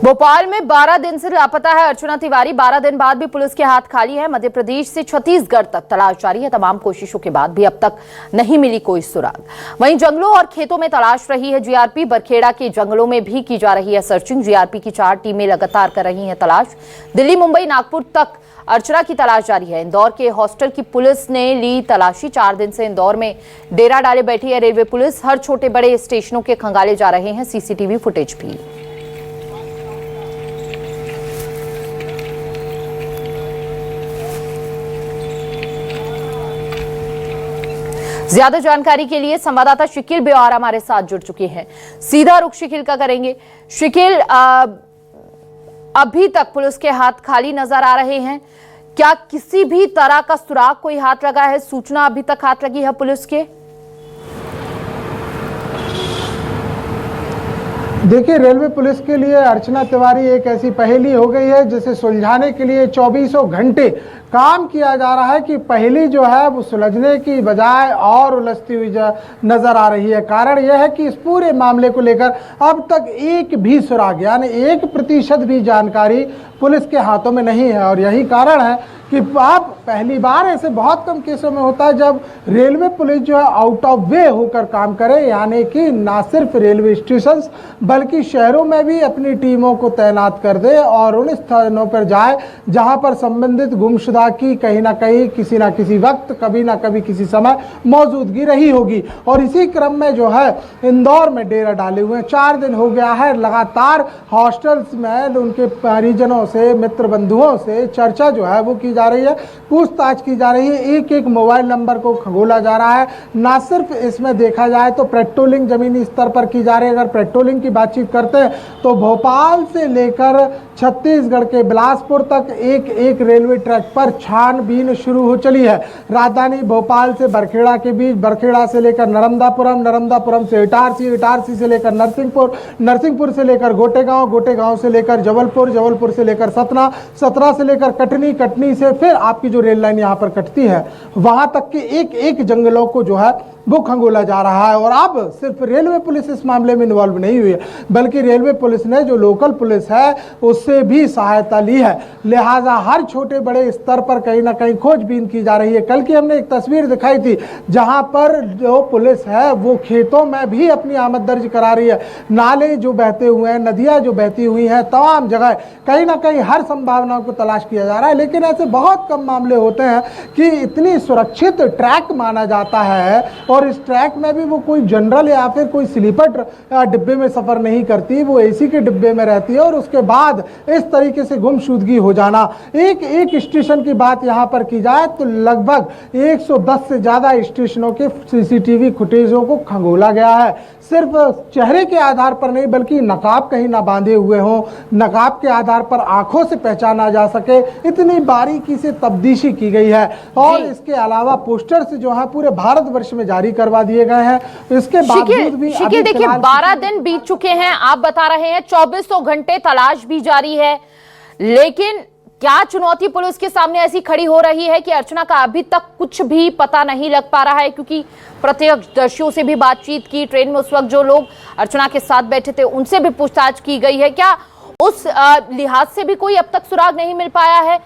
भोपाल में 12 दिन से लापता है अर्चना तिवारी। 12 दिन बाद भी पुलिस के हाथ खाली है। मध्य प्रदेश से छत्तीसगढ़ तक तलाश जारी है। तमाम कोशिशों के बाद भी अब तक नहीं मिली कोई सुराग। वहीं जंगलों और खेतों में तलाश रही है जीआरपी। बरखेड़ा के जंगलों में भी की जा रही है सर्चिंग। जीआरपी की 4 टीमें लगातार कर रही हैं तलाश। दिल्ली, मुंबई, नागपुर तक अर्चना की तलाश जारी है। इंदौर के हॉस्टल की पुलिस ने ली तलाशी। 4 दिन से इंदौर में डेरा डाले बैठी है रेलवे पुलिस। हर छोटे बड़े स्टेशनों के खंगाले जा रहे हैं सीसीटीवी फुटेज भी। ज्यादा जानकारी के लिए संवाददाता शिकिल बेवार हमारे साथ जुड़ चुके हैं। सीधा रुख शिकिल का करेंगे। शिकिल, अभी तक पुलिस के हाथ खाली नजर आ रहे हैं। क्या किसी भी तरह का सुराग कोई हाथ लगा है? सूचना अभी तक हाथ लगी है पुलिस के? देखिए, रेलवे पुलिस के लिए अर्चना तिवारी एक ऐसी पहेली हो गई है जिसे सुलझाने के लिए 24 घंटे काम किया जा रहा है कि पहेली जो है वो सुलझने की बजाय और उलझती हुई नजर आ रही है। कारण यह है कि इस पूरे मामले को लेकर अब तक एक भी सुराग यानी 1% भी जानकारी पुलिस के हाथों में नहीं है। और यही कारण है कि आप पहली बार ऐसे बहुत कम केसों में होता है जब रेलवे पुलिस जो है आउट ऑफ वे होकर काम करे, यानी कि ना सिर्फ रेलवे स्टेशन बल्कि शहरों में भी अपनी टीमों को तैनात कर दे और उन स्थानों पर जाए जहां पर संबंधित गुमशुदा की कहीं ना कहीं किसी ना किसी वक्त कभी ना कभी किसी समय मौजूदगी रही होगी। और इसी क्रम में जो है इंदौर में डेरा डाले हुए 4 दिन हो गया है। लगातार हॉस्टल्स में उनके परिजनों से, मित्र बंधुओं से चर्चा जो है वो की जा रही है, पूछताछ की जा रही है। एक एक मोबाइल नंबर को खंगोला जा रहा है। ना सिर्फ इसमें देखा जाए तो पेट्रोलिंग जमीनी स्तर पर की जा रही है। अगर पेट्रोलिंग की बातचीत करते हैं तो भोपाल से लेकर छत्तीसगढ़ के बिलासपुर तक एक एक रेलवे ट्रैक पर छानबीन शुरू हो चली है। राजधानी भोपाल से बरखेड़ा के बीच, बरखेड़ा से लेकर नर्मदापुरम, नर्मदापुरम से इटारसी, इटारसी से लेकर नरसिंहपुर, नरसिंहपुर से लेकर गोटेगांव, गोटेगांव से लेकर जबलपुर, जबलपुर से लेकर सतना, सतना से लेकर कटनी, कटनी से फिर आपकी जो रेल लाइन यहाँ पर कटती है वहां तक के एक एक जंगलों को जो है वो खंगोला जा रहा है। और अब सिर्फ रेलवे पुलिस इस मामले में इन्वॉल्व नहीं हुई है बल्कि रेलवे पुलिस ने जो लोकल पुलिस है उससे भी सहायता ली है। लिहाजा हर छोटे बड़े स्तर पर कहीं ना कहीं खोजबीन की जा रही है। कल की हमने एक तस्वीर दिखाई थी जहां पर जो पुलिस है वो खेतों में भी अपनी आमद दर्ज करा रही है। नाले जो बहते हुए हैं, नदियां जो बहती हुई हैं, तमाम जगह कहीं ना कहीं हर संभावनाओं को तलाश किया जा रहा है। लेकिन ऐसे बहुत कम मामले होते हैं कि इतनी सुरक्षित ट्रैक माना जाता है और इस ट्रैक में भी वो कोई जनरल या फिर कोई स्लीपर डिब्बे में सफर नहीं करती, वो एसी के डिब्बे में रहती है। और उसके बाद इस तरीके से गुमशुदगी हो जाना, एक एक स्टेशन की बात यहाँ पर की जाए तो लगभग 110 से ज्यादा स्टेशनों के सीसीटीवी फुटेजों को खंगोला गया है। सिर्फ चेहरे के आधार पर नहीं बल्कि नकाब कहीं ना बांधे हुए हो, नकाब के आधार पर आंखों से पहचाना जा सके, इतनी बारीकी से तब्दीशी की गई है। और इसके अलावा पोस्टर से जो है पूरे भारतवर्ष में जारी करवा दिए गए हैं। इसके बावजूद भी शिकिल देखिए 12 दिन बीत चुके हैं, आप बता रहे हैं 24 घंटे तलाश भी जारी है, लेकिन क्या चुनौती पुलिस के सामने ऐसी खड़ी हो रही है कि अर्चना का अभी तक कुछ भी पता नहीं लग पा रहा है? क्योंकि प्रत्यक्षदर्शियों से भी बातचीत की, ट्रेन में उस वक्त जो लोग अर्चना के साथ बैठे थे उनसे भी पूछताछ की गई है। क्या उस लिहाज से भी कोई अब तक सुराग नहीं मिल पाया है?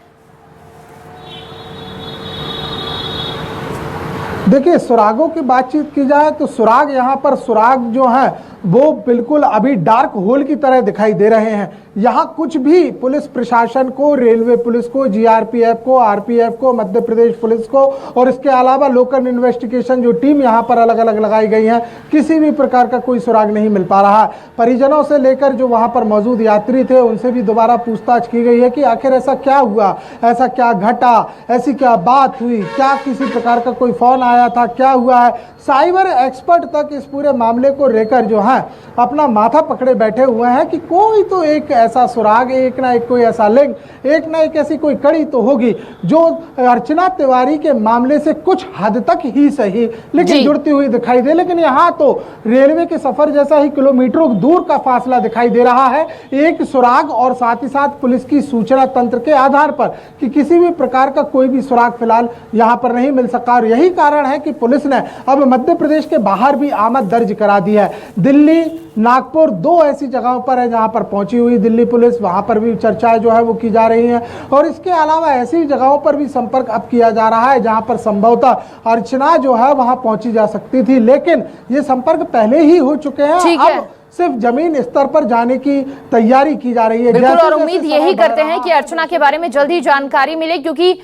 देखिए, सुरागों की बातचीत की जाए तो सुराग यहाँ पर सुराग जो है वो बिल्कुल अभी डार्क होल की तरह दिखाई दे रहे हैं। यहाँ कुछ भी पुलिस प्रशासन को, रेलवे पुलिस को, जीआरपीएफ को, आरपीएफ को, मध्य प्रदेश पुलिस को और इसके अलावा लोकल इन्वेस्टिगेशन जो टीम यहाँ पर अलग अलग लगाई गई है, किसी भी प्रकार का कोई सुराग नहीं मिल पा रहा। परिजनों से लेकर जो वहाँ पर मौजूद यात्री थे उनसे भी दोबारा पूछताछ की गई है कि आखिर ऐसा क्या हुआ, ऐसा क्या घटा, ऐसी क्या बात हुई, क्या किसी प्रकार का कोई फोन आया था, क्या हुआ है। साइबर एक्सपर्ट तक इस पूरे मामले को लेकर जो है अपना माथा पकड़े बैठे हुए हैं कि कोई तो एक ऐसा सुराग, एक ना एक कोई ऐसा लिंक, एक ना एक ऐसी कोई कड़ी तो होगी जो अर्चना तिवारी के मामले से कुछ हद तक ही सही लेकिन जुड़ती हुई दिखाई दे। लेकिन यहाँ तो रेलवे के सफर जैसा ही किलोमीटरों दूर का फासला दिखाई दे रहा है एक सुराग और साथ ही साथ पुलिस की सूचना तंत्र के आधार पर कि किसी भी प्रकार का कोई भी सुराग फिलहाल यहाँ पर नहीं मिल सका। और यही कारण है कि पुलिस ने अब मध्य प्रदेश के बाहर भी आमद दर्ज करा दी है। दिल्ली दिल्ली, नागपुर, 2 ऐसी जगहों पर है जहां पर पहुंची हुई दिल्ली पुलिस, वहां पर भी चर्चाएं जो है वो की जा रही हैं। और इसके अलावा ऐसी जगहों पर भी संपर्क अब किया जा रहा है जहां पर संभवतः अर्चना जो है वहां पहुंची जा सकती थी, लेकिन ये संपर्क पहले ही हो चुके हैं। ठीक है। अब सिर्फ जमीन स्तर पर जाने की तैयारी की जा रही है। बिल्कुल, जैसे और जैसे उम्मीद समय यही बढ़ करते रहा हैं कि है, अर्चना के बारे में जल्दी जानकारी मिले, क्योंकि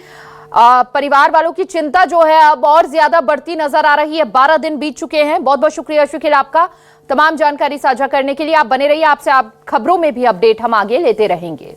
परिवार वालों की चिंता जो है अब और ज्यादा बढ़ती नजर आ रही है। 12 दिन बीत चुके हैं। बहुत बहुत शुक्रिया शकील आपका तमाम जानकारी साझा करने के लिए। आप बने रहिए, आपसे आप खबरों में भी अपडेट हम आगे लेते रहेंगे।